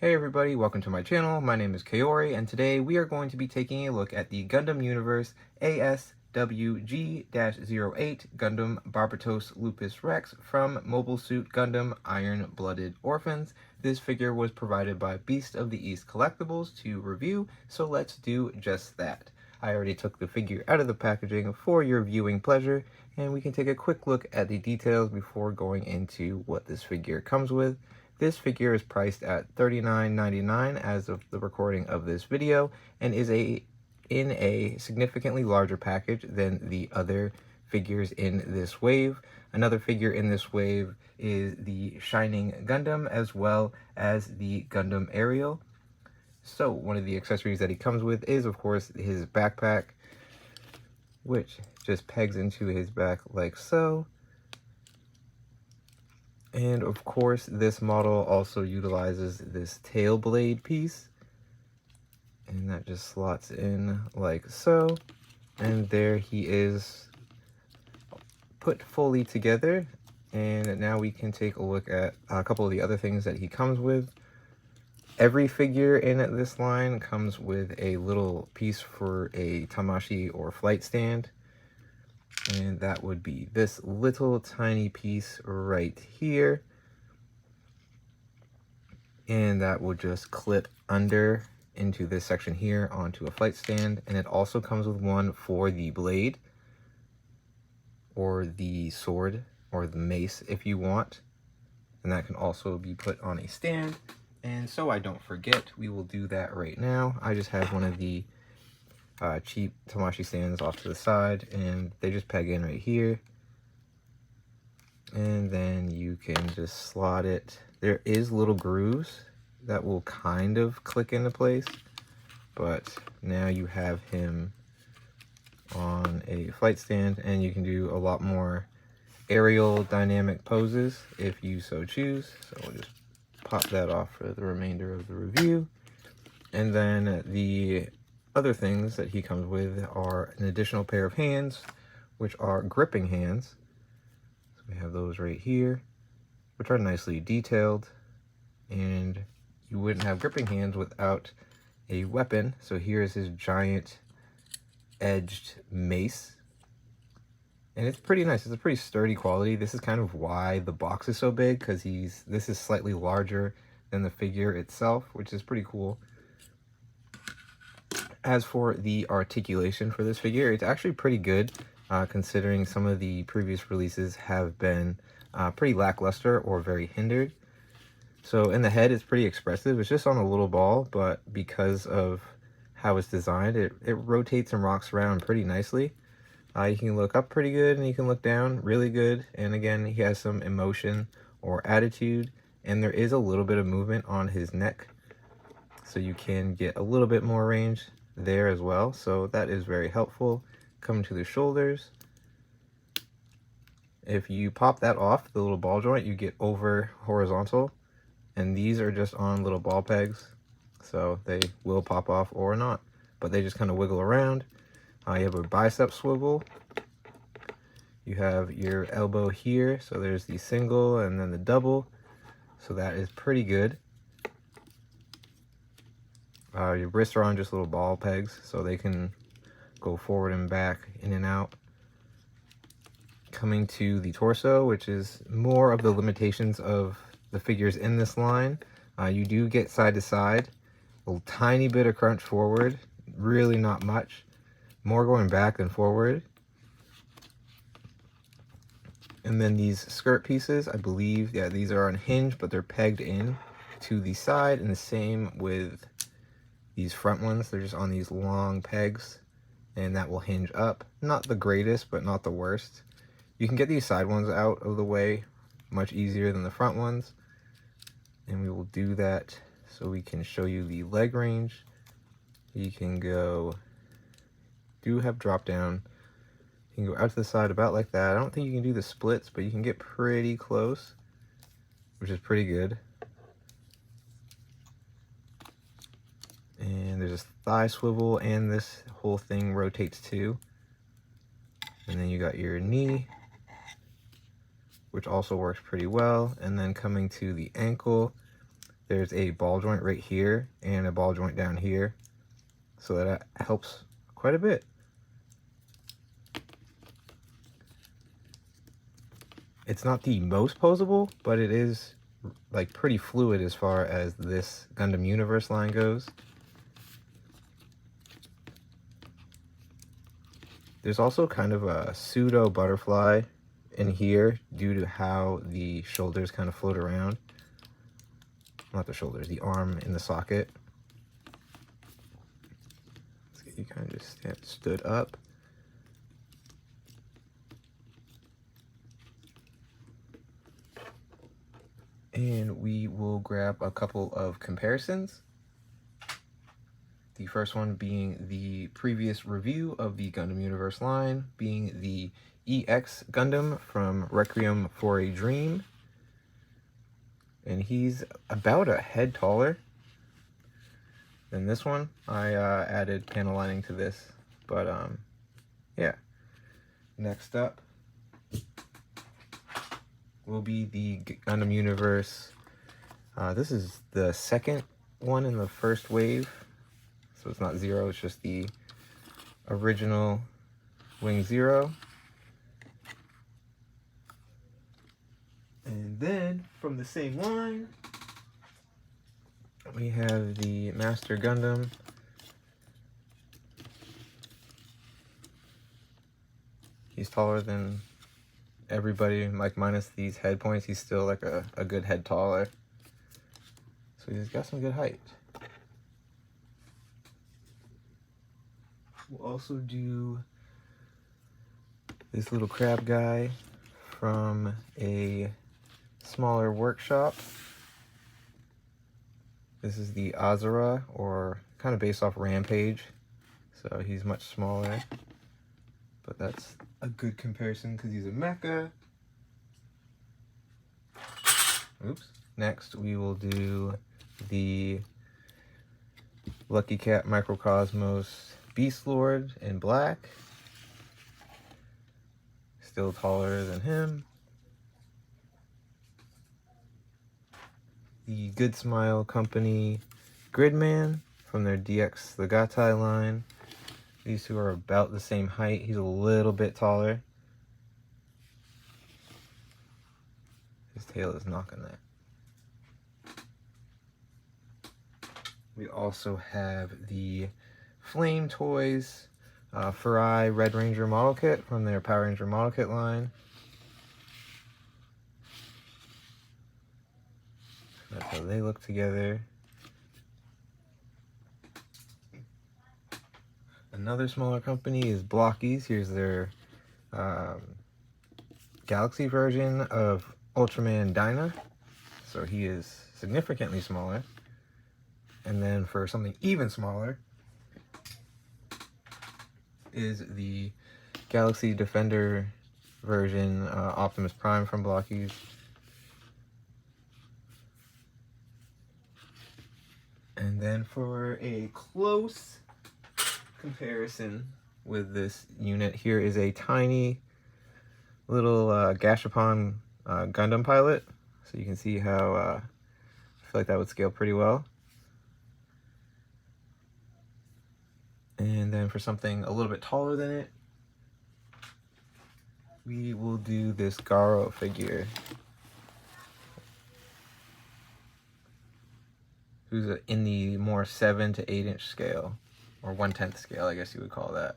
Hey everybody, welcome to my channel. My name is Kaori, and today we are going to be taking a look at the Gundam Universe ASW-G-08 Gundam Barbatos Lupus Rex from Mobile Suit Gundam Blooded Orphans. This figure was provided by Beast of the East Collectibles to review, so let's do just that. I already took the figure out of the packaging for your viewing pleasure, and we can take a quick look at the details before going into what this figure comes with. This figure is priced at $39.99 as of the recording of this video, and is in a significantly larger package than the other figures in this wave. Another figure in this wave is the Shining Gundam, as well as the Gundam Aerial. So one of the accessories that he comes with is, of course, his backpack, which just pegs into his back like so. And of course, this model also utilizes this tail blade piece, and that just slots in like so. And there he is, put fully together. And now we can take a look at a couple of the other things that he comes with. Every figure in this line comes with a little piece for a tamashi or flight stand. And that would be this little tiny piece right here. And that will just clip under into this section here onto a flight stand. And it also comes with one for the blade, or the sword, or the mace if you want. And that can also be put on a stand. And so I don't forget, we will do that right now. I just have one of the cheap tamashi stands off to the side, and they just peg in right here. And then you can just slot it. There is little grooves that will kind of click into place, but now you have him on a flight stand, and you can do a lot more aerial dynamic poses if you so choose. So we'll just pop that off for the remainder of the review. And then the other things that he comes with are an additional pair of hands, which are gripping hands. So we have those right here, which are nicely detailed, and you wouldn't have gripping hands without a weapon. So here's his giant edged mace, and it's pretty nice. It's a pretty sturdy quality. This is kind of why the box is so big, because this is slightly larger than the figure itself, which is pretty cool. As for the articulation for this figure, it's actually pretty good, considering some of the previous releases have been pretty lackluster or very hindered. So in the head, it's pretty expressive. It's just on a little ball, but because of how it's designed, it rotates and rocks around pretty nicely. You can look up pretty good, and you can look down really good. And again, he has some emotion or attitude, and there is a little bit of movement on his neck, so you can get a little bit more range there as well. So that is very helpful. Coming to the shoulders, if you pop that off, the little ball joint, you get over horizontal, and these are just on little ball pegs, so they will pop off or not, but they just kind of wiggle around. You have a bicep swivel. You have your elbow here, so there's the single and then the double, so that is pretty good. Your wrists are on just little ball pegs, so they can go forward and back, in and out. Coming to the torso, which is more of the limitations of the figures in this line, you do get side to side, a tiny bit of crunch forward, really not much, more going back than forward. And then these skirt pieces, I believe, yeah, these are unhinged, but they're pegged in to the side, and the same with these front ones. They're just on these long pegs, and that will hinge up. Not the greatest, but not the worst. You can get these side ones out of the way much easier than the front ones, and we will do that so we can show you the leg range. You can go, do have drop down. You can go out to the side about like that. I don't think you can do the splits, but you can get pretty close, which is pretty good. And there's a thigh swivel, and this whole thing rotates too. And then you got your knee, which also works pretty well. And then coming to the ankle, there's a ball joint right here and a ball joint down here, so that helps quite a bit. It's not the most posable, but it is like pretty fluid as far as this Gundam Universe line goes. There's also kind of a pseudo butterfly in here due to how the shoulders kind of float around. Not the shoulders, the arm in the socket. Let's get you kind of just stood up. And we will grab a couple of comparisons. The first one being the previous review of the Gundam Universe line, being the EX Gundam from Requiem for a Dream. And he's about a head taller than this one. I added panel lining to this, but yeah. Next up will be the Gundam Universe. This is the second one in the first wave. So it's not 0, it's just the original Wing 0. And then from the same line, we have the Master Gundam. He's taller than everybody, like minus these head points. He's still like a good head taller. So he's got some good height. We'll also do this little crab guy from a smaller workshop. This is the Azura, or kind of based off Rampage, so he's much smaller, but that's a good comparison because he's a mecha. Oops. Next we will do the Lucky Cat Microcosmos Beast Lord in black. Still taller than him. The Good Smile Company Gridman from their DX Legatai line. These two are about the same height. He's a little bit taller. His tail is knocking that. We also have the Flame Toys Farai Red Ranger model kit from their Power Ranger model kit line. That's how they look together. Another smaller company is Blockies. Here's their Galaxy version of Ultraman Dyna. So he is significantly smaller. And then for something even smaller is the Galaxy Defender version, Optimus Prime from Blockies. And then for a close comparison with this unit, here is a tiny little Gashapon Gundam pilot. So you can see how I feel like that would scale pretty well. And then for something a little bit taller than it, we will do this Garo figure, who's in the more 7 to 8 inch scale, or 1/10 scale, I guess you would call that.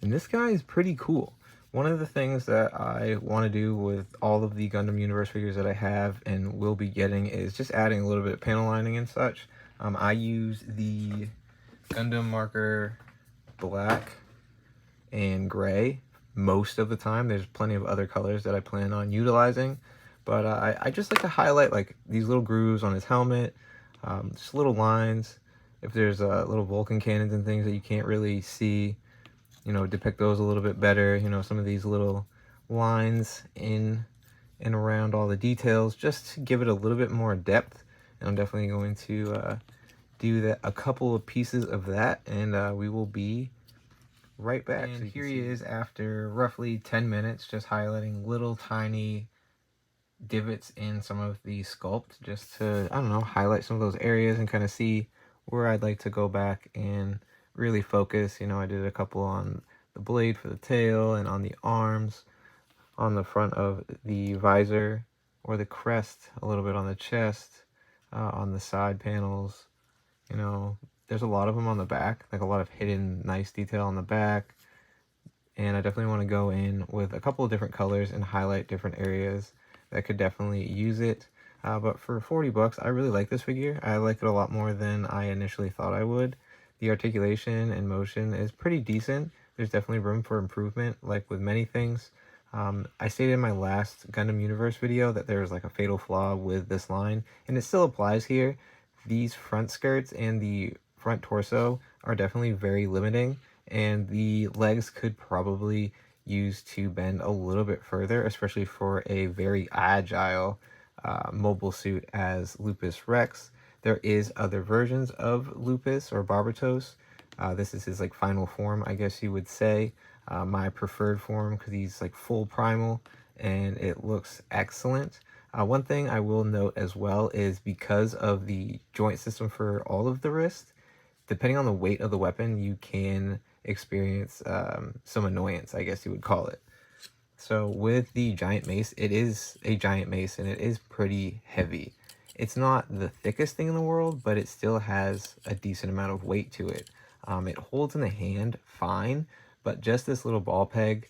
And this guy is pretty cool. One of the things that I want to do with all of the Gundam Universe figures that I have and will be getting is just adding a little bit of panel lining and such. I use the Gundam marker black and gray most of the time. There's plenty of other colors that I plan on utilizing, but I just like to highlight like these little grooves on his helmet, just little lines. If there's little Vulcan cannons and things that you can't really see, you know, depict those a little bit better. You know, some of these little lines in and around all the details, just to give it a little bit more depth. And I'm definitely going to do that, a couple of pieces of that, and we will be right back. And so here he is after roughly 10 minutes, just highlighting little tiny divots in some of the sculpt just to, I don't know, highlight some of those areas and kind of see where I'd like to go back and really focus. You know, I did a couple on the blade for the tail and on the arms, on the front of the visor or the crest, a little bit on the chest, on the side panels. You know, there's a lot of them on the back, like a lot of hidden nice detail on the back. And I definitely want to go in with a couple of different colors and highlight different areas that could definitely use it. But for 40 bucks, I really like this figure. I like it a lot more than I initially thought I would. The articulation and motion is pretty decent. There's definitely room for improvement, like with many things. I stated in my last Gundam Universe video that there was like a fatal flaw with this line, and it still applies here. These front skirts and the front torso are definitely very limiting, and the legs could probably use to bend a little bit further, especially for a very agile mobile suit as Lupus Rex. There is other versions of Lupus or Barbatos. This is his like final form, I guess you would say. My preferred form because he's like full primal and it looks excellent. One thing I will note as well is because of the joint system for all of the wrist, depending on the weight of the weapon, you can experience some annoyance, I guess you would call it. So with the giant mace, it is a giant mace and it is pretty heavy. It's not the thickest thing in the world, but it still has a decent amount of weight to it. It holds in the hand fine, but just this little ball peg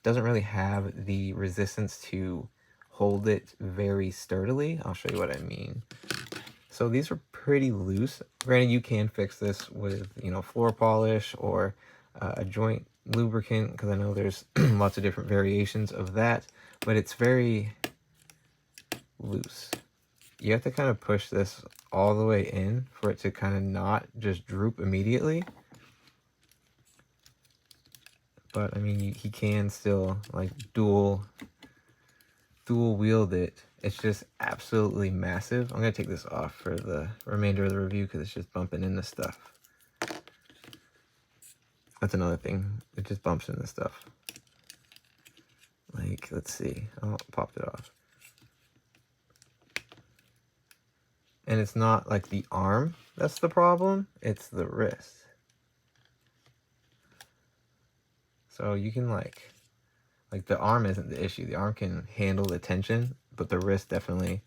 doesn't really have the resistance to hold it very sturdily. I'll show you what I mean. So these are pretty loose. Granted, you can fix this with, you know, floor polish or a joint lubricant, because I know there's lots of different variations of that, but it's very loose. You have to kind of push this all the way in for it to kind of not just droop immediately. But I mean, he can still like dual wield it. It's just absolutely massive. I'm gonna take this off for the remainder of the review because it's just bumping into stuff. That's another thing. It just bumps into stuff. Like, let's see. Oh, popped it off. And it's not like the arm that's the problem. It's the wrist. So you can like the arm isn't the issue. The arm can handle the tension, but the wrist definitely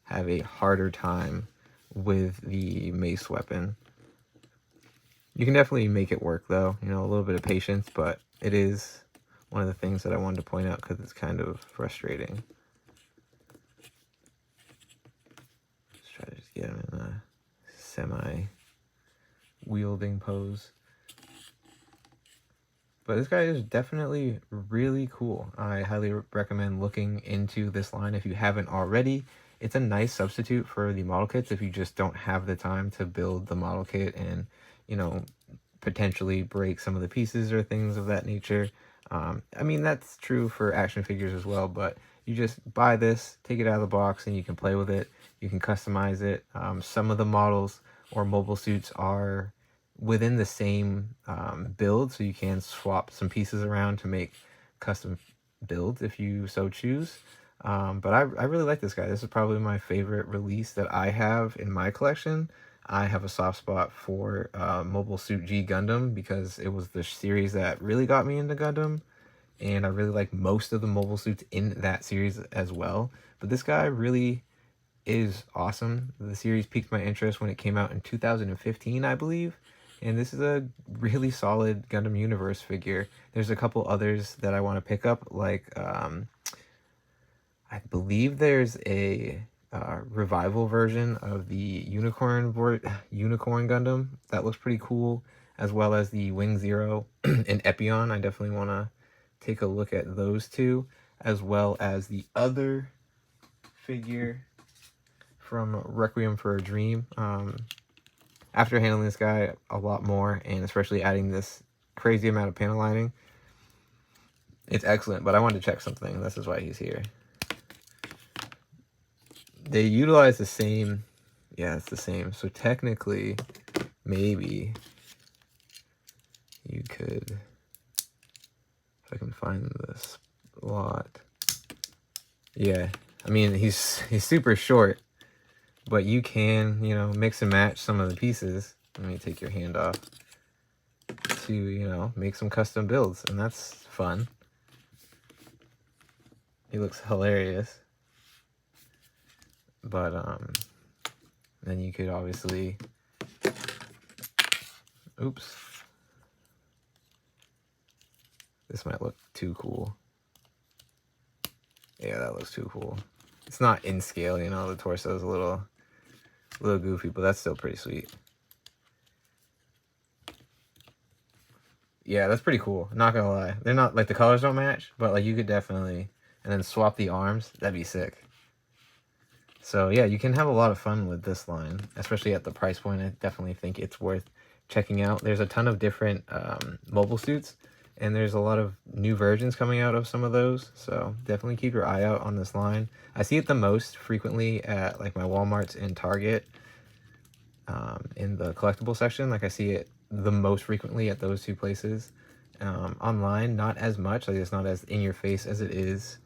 have a harder time with the mace weapon. You can definitely make it work though, you know, a little bit of patience, but it is one of the things that I wanted to point out because it's kind of frustrating. Let's try to just get him in a semi-wielding pose. But this guy is definitely really cool. I highly recommend looking into this line if you haven't already. It's a nice substitute for the model kits if you just don't have the time to build the model kit and, you know, potentially break some of the pieces or things of that nature. I mean, that's true for action figures as well, but you just buy this, take it out of the box, and you can play with it. You can customize it. Some of the models or mobile suits are within the same build, so you can swap some pieces around to make custom builds if you so choose. But I really like this guy. This is probably my favorite release that I have in my collection. I have a soft spot for Mobile Suit G Gundam because it was the series that really got me into Gundam, and I really like most of the mobile suits in that series as well. But this guy really is awesome. The series piqued my interest when it came out in 2015, I believe. And this is a really solid Gundam Universe figure. There's a couple others that I want to pick up, like I believe there's a revival version of the Unicorn Gundam that looks pretty cool, as well as the Wing Zero and Epion. I definitely want to take a look at those two, as well as the other figure from Requiem for a Dream. After handling this guy a lot more, and especially adding this crazy amount of panel lining, it's excellent. But I wanted to check something. This is why he's here. They utilize the same, yeah, it's the same. So technically, maybe you could, if I can find the slot. Yeah, I mean, he's super short, but you can, you know, mix and match some of the pieces. Let me take your hand off. To, you know, make some custom builds, and that's fun. He looks hilarious. But then you could obviously, oops, this might look too cool. Yeah, that looks too cool. It's not in scale, you know, the torso is a little goofy, but that's still pretty sweet. Yeah, that's pretty cool. Not gonna lie. They're not, like, the colors don't match, but, like, you could definitely, and then swap the arms. That'd be sick. So, yeah, you can have a lot of fun with this line, especially at the price point. I definitely think it's worth checking out. There's a ton of different mobile suits, and there's a lot of new versions coming out of some of those. So, definitely keep your eye out on this line. I see it the most frequently at, like, my Walmarts and Target in the collectible section. Like, I see it the most frequently at those two places. Online, not as much. Like, it's not as in your face as it is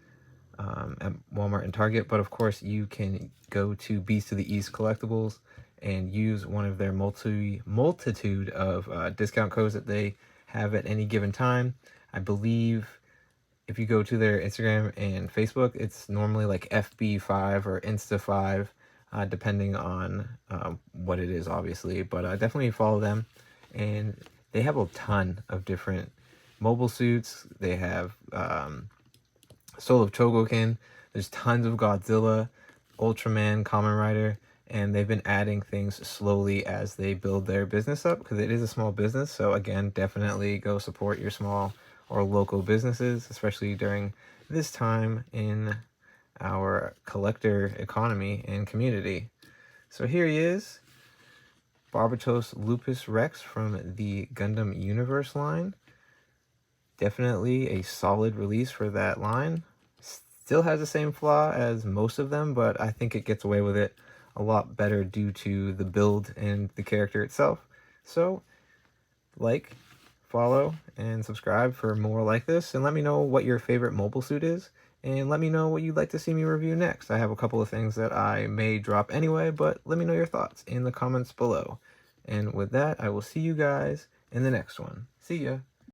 at Walmart and Target, but of course you can go to Beast of the East Collectibles and use one of their multitude of discount codes that they have at any given time. I believe if you go to their Instagram and Facebook, it's normally like FB5 or Insta5, depending on what it is, obviously. But definitely follow them, and they have a ton of different mobile suits. They have Soul of Chogokin. There's tons of Godzilla, Ultraman, Kamen Rider, and they've been adding things slowly as they build their business up, because it is a small business. So again, definitely go support your small or local businesses, especially during this time in our collector economy and community. So here he is, Barbatos Lupus Rex from the Gundam Universe line. Definitely a solid release for that line. Still has the same flaw as most of them, but I think it gets away with it a lot better due to the build and the character itself. So, like, follow, and subscribe for more like this, and let me know what your favorite mobile suit is, and let me know what you'd like to see me review next. I have a couple of things that I may drop anyway, but let me know your thoughts in the comments below. And with that, I will see you guys in the next one. See ya!